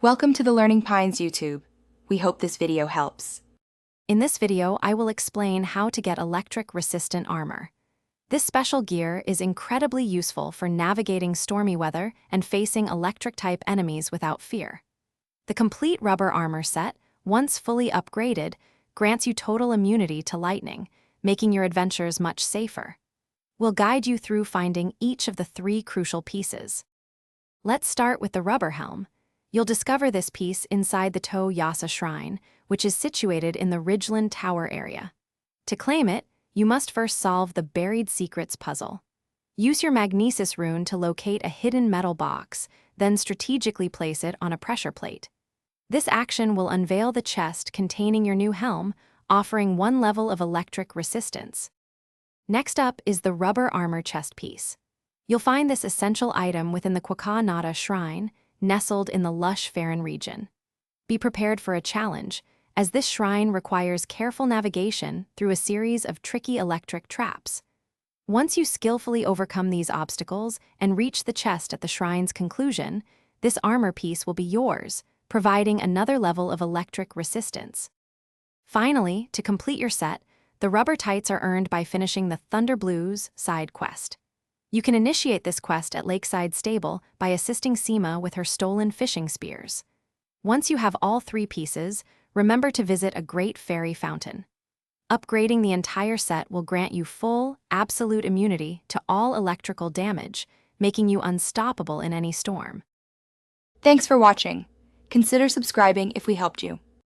Welcome to the Learning Pines YouTube. We hope this video helps. In this video, I will explain how to get electric-resistant armor. This special gear is incredibly useful for navigating stormy weather and facing electric-type enemies without fear. The complete rubber armor set, once fully upgraded, grants you total immunity to lightning, making your adventures much safer. We'll guide you through finding each of the three crucial pieces. Let's start with the rubber helm. You'll discover this piece inside the Botw shrine, which is situated in the Ridgeland Tower area. To claim it, you must first solve the Buried Secrets puzzle. Use your Magnesis rune to locate a hidden metal box, then strategically place it on a pressure plate. This action will unveil the chest containing your new helm, offering one level of electric resistance. Next up is the rubber armor chest piece. You'll find this essential item within the Botw shrine, nestled in the lush Farron region. Be prepared for a challenge, as this shrine requires careful navigation through a series of tricky electric traps. Once you skillfully overcome these obstacles and reach the chest at the shrine's conclusion, this armor piece will be yours, providing another level of electric resistance. Finally, to complete your set, the rubber tights are earned by finishing the Thunder Blues side quest. You can initiate this quest at Lakeside Stable by assisting Seema with her stolen fishing spears. Once you have all three pieces, remember to visit a great fairy fountain. Upgrading the entire set will grant you full, absolute immunity to all electrical damage, making you unstoppable in any storm. Thanks for watching. Consider subscribing if we helped you.